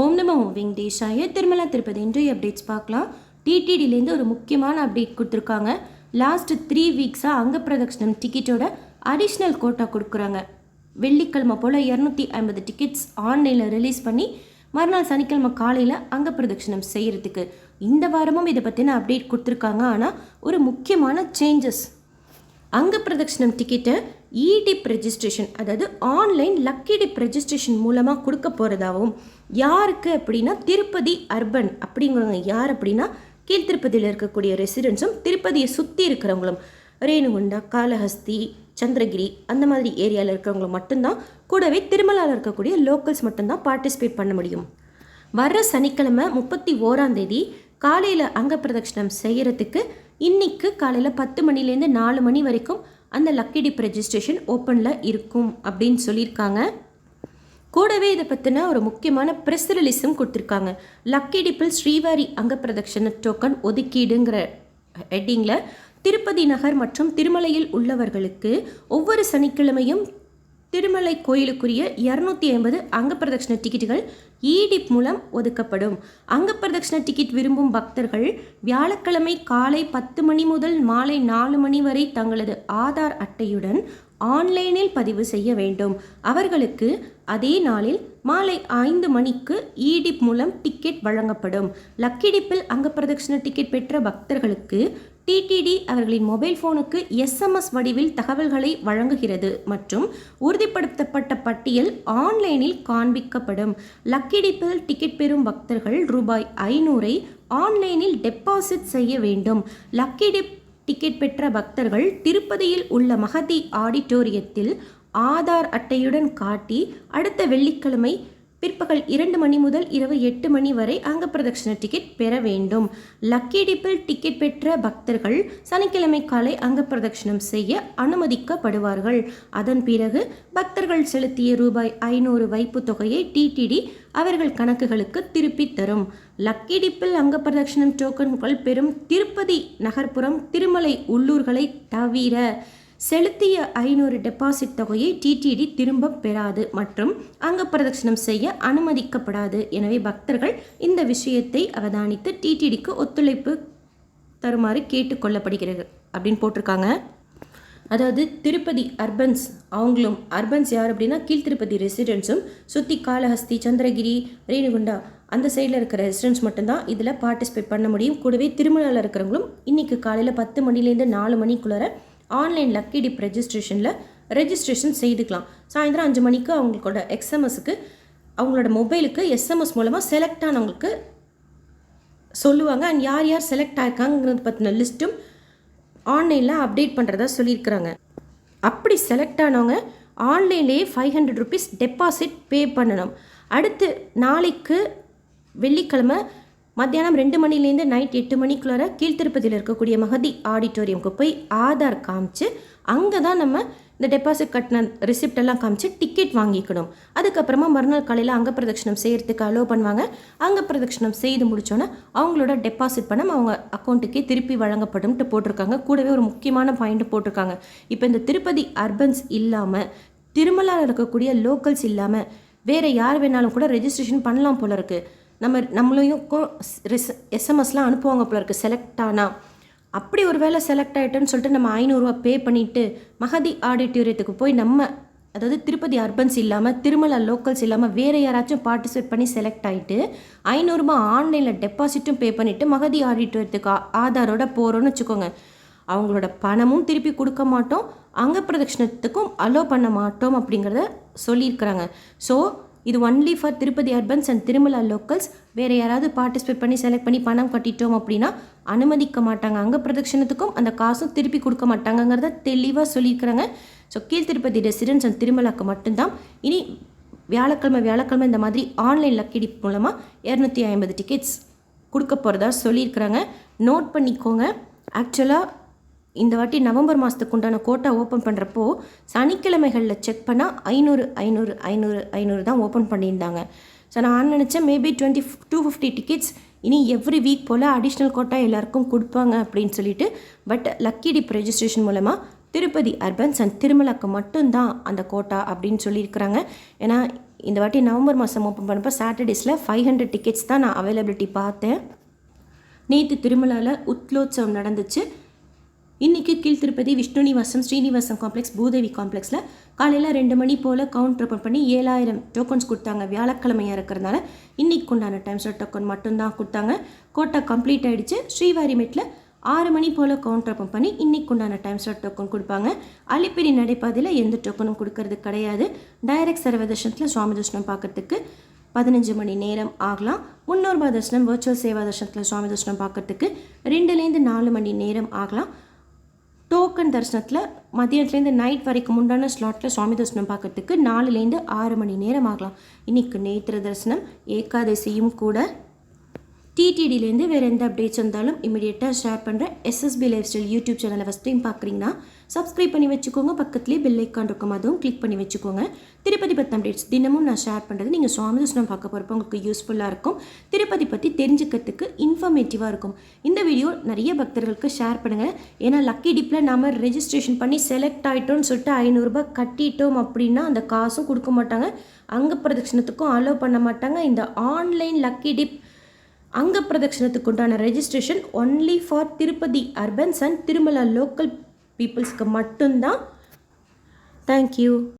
ஓம் நமோ வெங்கடேஷாய. திருமலா திருப்பதி இன்றைய அப்டேட்ஸ் பார்க்கலாம். டிடிடிலேருந்து ஒரு முக்கியமான அப்டேட் கொடுத்துருக்காங்க. லாஸ்ட் 3 வீக்ஸாக அங்க பிரதட்சணம் டிக்கெட்டோட அடிஷ்னல் கோட்டா கொடுக்குறாங்க. வெள்ளிக்கிழமை போல் 250 டிக்கெட்ஸ் ஆன்லைனில் ரிலீஸ் பண்ணி மறுநாள் சனிக்கிழமை காலையில் அங்க பிரதட்சணம் செய்கிறதுக்கு இந்த வாரமும் இதை பற்றின அப்டேட் கொடுத்துருக்காங்க. ஆனால் ஒரு முக்கியமான சேஞ்சஸ், அங்க பிரதட்சணம் டிக்கெட்டை இடிப் ரெஜிஸ்ட்ரேஷன், அதாவது ஆன்லைன் லக்கி டிப் ரெஜிஸ்ட்ரேஷன் மூலமாக கொடுக்க போகிறதாகவும், யாருக்கு அப்படின்னா திருப்பதி அர்பன் அப்படிங்கிறவங்க யார் அப்படின்னா கீழ்த்திருப்பதியில் இருக்கக்கூடிய ரெசிடென்ட்ஸும் திருப்பதியை சுற்றி இருக்கிறவங்களும், ரேணுகுண்டா, காளஹஸ்தி, சந்திரகிரி அந்த மாதிரி ஏரியாவில் இருக்கிறவங்களும் மட்டும்தான், கூடவே திருமலாவில் இருக்கக்கூடிய லோக்கல்ஸ் மட்டும்தான் பார்ட்டிசிபேட் பண்ண முடியும். வர்ற சனிக்கிழமை 31 காலையில் அங்க பிரதட்சணம் செய்கிறதுக்கு இன்னைக்கு காலையில் 10 மணிலேருந்து 4 மணி வரைக்கும் அந்த லக்கி டிப் ரெஜிஸ்ட்ரேஷன் ஓப்பனில் இருக்கும் அப்படின்னு சொல்லியிருக்காங்க. கூடவே இதை பற்றின ஒரு முக்கியமான ப்ரெஸ் ரிலீஸும் கொடுத்துருக்காங்க. லக்கி டிப்பில் ஸ்ரீவாரி அங்க பிரதட்சண டோக்கன் ஒதுக்கீடுங்கிற ஹெட்டிங்கில் திருப்பதி நகர் மற்றும் திருமலையில் உள்ளவர்களுக்கு ஒவ்வொரு சனிக்கிழமையும் திருமலை கோயிலுக்குரிய 250 அங்க பிரதட்சண டிக்கெட்டுகள் இடிப் மூலம் ஒதுக்கப்படும். அங்க பிரதட்சண டிக்கெட் விரும்பும் பக்தர்கள் வியாழக்கிழமை காலை 10 மணி முதல் மாலை 4 மணி வரை தங்களது ஆதார் அட்டையுடன் ஆன்லைனில் பதிவு செய்ய வேண்டும். அவர்களுக்கு அதே நாளில் மாலை 5 மணிக்கு இடிப் மூலம் டிக்கெட் வழங்கப்படும். லக்கி டிப்பில் அங்க பிரதட்சண டிக்கெட் பெற்ற பக்தர்களுக்கு டிடிடி அவர்களின் மொபைல் ஃபோனுக்கு SMS வடிவில் தகவல்களை வழங்குகிறது மற்றும் உறுதிப்படுத்தப்பட்ட பட்டியல் ஆன்லைனில் காண்பிக்கப்படும். லக்கி டிப்பில் டிக்கெட் பெறும் பக்தர்கள் ரூபாய் 500 ஆன்லைனில் டெபாசிட் செய்ய வேண்டும். லக்கி டிப் டிக்கெட் பெற்ற பக்தர்கள் திருப்பதியில் உள்ள மகதி ஆடிட்டோரியத்தில் ஆதார் அட்டையுடன் காட்டி அடுத்த வெள்ளிக்கிழமை பிற்பகல் 2 மணி முதல் இரவு 8 மணி வரை அங்க பிரதட்சண டிக்கெட் பெற வேண்டும். லக்கி டிப்பில் டிக்கெட் பெற்ற பக்தர்கள் சனிக்கிழமை காலை அங்க பிரதட்சணம் செய்ய அனுமதிக்கப்படுவார்கள். அதன் பிறகு பக்தர்கள் செலுத்திய ரூபாய் 500 வைப்பு தொகையை டிடிடி அவர்கள் கணக்குகளுக்கு திருப்பி தரும். லக்கி டிப்பில் அங்க பிரதட்சணம் டோக்கன்கள் பெறும் திருப்பதி நகர்ப்புறம் திருமலை உள்ளூர்களை தவிர செலுத்திய 500 டெபாசிட் தொகையை டிடிடி திரும்ப பெறாது மற்றும் அங்க பிரதட்சணம் செய்ய அனுமதிக்கப்படாது. எனவே பக்தர்கள் இந்த விஷயத்தை அவதானித்து டிடிடிக்கு ஒத்துழைப்பு தருமாறு கேட்டுக்கொள்ளப்படுகிறது அப்படின்னு போட்டிருக்காங்க. அதாவது திருப்பதி அர்பன்ஸ், அவங்களும் அர்பன்ஸ் யார் அப்படின்னா கீழ்த்திருப்பதி ரெசிடென்ட்ஸும் சுற்றி காளஹஸ்தி, சந்திரகிரி, ரேணுகுண்டா அந்த சைடில் இருக்கிற ரெசிடென்ட்ஸ் மட்டும்தான் இதில் பார்ட்டிசிபேட் பண்ண முடியும். கூடவே திருமலையில் இருக்கிறவங்களும் இன்றைக்கி காலையில் 10 மணிலேருந்து 4 மணிக்குள்ளார ஆன்லைன் லக்கி டிப் ரெஜிஸ்ட்ரேஷன் செய்துக்கலாம். சாயந்தரம் 5 மணிக்கு அவங்களோட எக்ஸ்எம்எஸ்க்கு அவங்களோட மொபைலுக்கு SMS மூலமாக செலக்ட் ஆனவங்களுக்கு சொல்லுவாங்க. அண்ட் யார் யார் செலக்ட் ஆயிருக்காங்கிறது பற்றின லிஸ்ட்டும் ஆன்லைனில் அப்டேட் பண்ணுறதா சொல்லியிருக்கிறாங்க. அப்படி செலக்ட் ஆனவங்க ஆன்லைன்லேயே 500 ருபீஸ் டெபாசிட் பே பண்ணணும். அடுத்து நாளைக்கு வெள்ளிக்கிழமை மத்தியானம் 2 மணிலேருந்து நைட் 8 மணிக்குள்ளார கீழ்த்திருப்பதியில் இருக்கக்கூடிய மகதி ஆடிட்டோரியமுக்கு போய் ஆதார் காமிச்சு அங்கே தான் நம்ம இந்த டெபாசிட் கட்டின ரிசிப்ட் எல்லாம் காமிச்சு டிக்கெட் வாங்கிக்கணும். அதுக்கப்புறமா மறுநாள் காலையில் அங்க பிரதட்சணம் செய்கிறதுக்கு அலோவ் பண்ணுவாங்க. அங்க பிரதட்சணம் செய்து முடித்தோன்னே அவங்களோட டெபாசிட் பணம் அவங்க அக்கௌண்ட்டுக்கே திருப்பி வழங்கப்படும்ட்டு போட்டிருக்காங்க. கூடவே ஒரு முக்கியமான பாயிண்ட் போட்டிருக்காங்க. இப்போ இந்த திருப்பதி அர்பன்ஸ் இல்லாமல் திருமலாவில் இருக்கக்கூடிய லோக்கல்ஸ் இல்லாமல் வேறு யார் வேணாலும் கூட ரெஜிஸ்ட்ரேஷன் பண்ணலாம் போல இருக்குது. நம்மளையும் எஸ்எம்எஸ்லாம் அனுப்புவாங்க போல இருக்குது செலக்ட் ஆனால். அப்படி ஒரு வேளை செலக்ட் ஆகிட்டோன்னு சொல்லிட்டு நம்ம 500 ரூபா பே பண்ணிவிட்டு மகதி ஆடிட்டோரியத்துக்கு போய் அதாவது திருப்பதி அர்பன்ஸ் இல்லாமல் திருமலா லோக்கல்ஸ் இல்லாமல் வேறு யாராச்சும் பார்ட்டிசிபேட் பண்ணி செலக்ட் ஆகிட்டு 500 ரூபா ஆன்லைனில் டெபாசிட்டும் பே பண்ணிவிட்டு மகதி ஆடிட்டோரியத்துக்கு ஆதாரோட போகிறோன்னு வச்சுக்கோங்க, அவங்களோட பணமும் திருப்பி கொடுக்க மாட்டோம், அங்க பிரதட்சணத்துக்கும் அலோவ் பண்ண மாட்டோம் அப்படிங்கிறத சொல்லியிருக்கிறாங்க. ஸோ இது only for Tirupati urbans and Tirumala locals. வேறு யாராவது பார்ட்டிசிபேட் பண்ணி செலக்ட் பண்ணி பணம் கட்டிட்டோம் அப்படின்னா அனுமதிக்க மாட்டாங்க. அங்கே பிரதட்சணத்துக்கும் அந்த காசும் திருப்பி கொடுக்க மாட்டாங்கங்கிறத தெளிவாக சொல்லியிருக்கிறாங்க. ஸோ கீழ்த்திருப்பதி ரெசிடென்ட்ஸ் அண்ட் திருமலாக்கு மட்டும்தான் இனி வியாழக்கிழமை இந்த மாதிரி ஆன்லைன் லக்கி டிப் மூலமாக 250 டிக்கெட்ஸ் கொடுக்க போகிறதா சொல்லியிருக்கிறாங்க. நோட் பண்ணிக்கோங்க. ஆக்சுவலாக இந்த வாட்டி நவம்பர் மாதத்துக்கு உண்டான கோட்டா ஓப்பன் பண்ணுறப்போ சனிக்கிழமைகளில் செக் பண்ணால் 500 தான் ஓப்பன் பண்ணியிருந்தாங்க. ஸோ நான் நினச்சேன் மேபி 250 டிக்கெட்ஸ் இனி எவ்ரி வீக் போல் அடிஷ்னல் கோட்டா எல்லாருக்கும் கொடுப்பாங்க அப்படின்னு சொல்லிட்டு. பட் லக்கி டிப் ரெஜிஸ்ட்ரேஷன் மூலமாக திருப்பதி அர்பன்ஸ் அண்ட் திருமலாக்கு மட்டும்தான் அந்த கோட்டா அப்படின்னு சொல்லியிருக்கிறாங்க. ஏன்னா இந்த வாட்டி நவம்பர் மாதம் ஓப்பன் பண்ணப்போ சாட்டர்டேஸில் 500 டிக்கெட்ஸ் தான் நான் அவைலபிலிட்டி பார்த்தேன். நேற்று திருமலாவில் உத்லோத்சவம் நடந்துச்சு. இன்றைக்கி கீழ்த்திருப்பதி விஷ்ணுநிவாசம் ஸ்ரீனிவாசம் காம்ப்ளெக்ஸ் பூதேவி காம்ப்ளெக்ஸில் காலையில் 2 மணி போல் கவுண்டர் ஓப்பன் பண்ணி 7000 டோக்கன்ஸ் கொடுத்தாங்க. வியாழக்கிழமையாக இருக்கிறதுனால இன்றைக்கு உண்டான டைம் ஸ்லாட் டோக்கன் மட்டும்தான் கொடுத்தாங்க. கோட்டா கம்ப்ளீட் ஆகிடுச்சு. ஸ்ரீவாரிமேட்டில் 6 மணி போல் கவுண்டர் ஓப்பன் பண்ணி இன்றைக்கு உண்டான டைம் ஸ்லாட் டோக்கன் கொடுப்பாங்க. அலிப்பிரி நடைபாதையில் எந்த டோக்கனும் கொடுக்கறது கிடையாது. டைரக்ட் சர்வ தர்ஷனத்தில் சுவாமி தர்ஷனம் பார்க்கறதுக்கு 15 மணி நேரம் ஆகலாம். 300 ரூபாய் தர்ஷனம் வர்ச்சுவல் சேவா தர்ஷனத்தில் சுவாமி தர்ஷனம் பார்க்கறதுக்கு 2லேருந்து 4 மணி நேரம் ஆகலாம். டோக்கன் தரிசனத்தில் மதியத்துலேருந்து நைட் வரைக்கும் உண்டான ஸ்லாட்டில் சுவாமி தரிசனம் பார்க்கறதுக்கு 4லேருந்து 6 மணி நேரம் ஆகலாம். இன்றைக்கி நேத்திர தரிசனம் ஏகாதசியும் கூட. டிடிடிலேருந்து வேறு எந்த அப்டேட்ஸ் வந்தாலும் இமீடியட்டாக ஷேர் பண்ணுறேன். எஸ்எஸ்பி லைஃப் ஸ்டைல் யூடியூப் சேனலை ஃபஸ்ட் டைம் பார்க்குறீங்கன்னா சப்ஸ்கிரைப் பண்ணி வச்சுக்கோங்க. பக்கத்துலேயே பெல் ஐக்கான் இருக்கும், அதுவும் கிளிக் பண்ணி வச்சுக்கோங்க. திருப்பதி பற்றி அப்டேட்ஸ் தினமும் நான் ஷேர் பண்ணுறது நீங்கள் சுவாமி தரிசனம் பார்க்க போகிறப்ப உங்களுக்கு யூஸ்ஃபுல்லாக இருக்கும். திருப்பதி பற்றி தெரிஞ்சுக்கிறதுக்கு இன்ஃபர்மேட்டிவாக இருக்கும். இந்த வீடியோ நிறைய பக்தர்களுக்கு ஷேர் பண்ணுங்கள். ஏன்னா லக்கி டிப்பில் நாம் ரெஜிஸ்ட்ரேஷன் பண்ணி செலக்ட் ஆகிட்டோம்னு சொல்லிட்டு 500 ரூபாய் கட்டிட்டோம் அப்படின்னா அந்த காசும் கொடுக்க மாட்டாங்க, அங்க பிரதட்சணத்துக்கும் அலோவ் பண்ண மாட்டாங்க. இந்த ஆன்லைன் லக்கி டிப் அங்க பிரதட்சணத்துக்கு உண்டான registration only for Tirupati urbans and Tirumala local பீப்புள்ஸ்க்கு மட்டும்தான். தேங்க்யூ.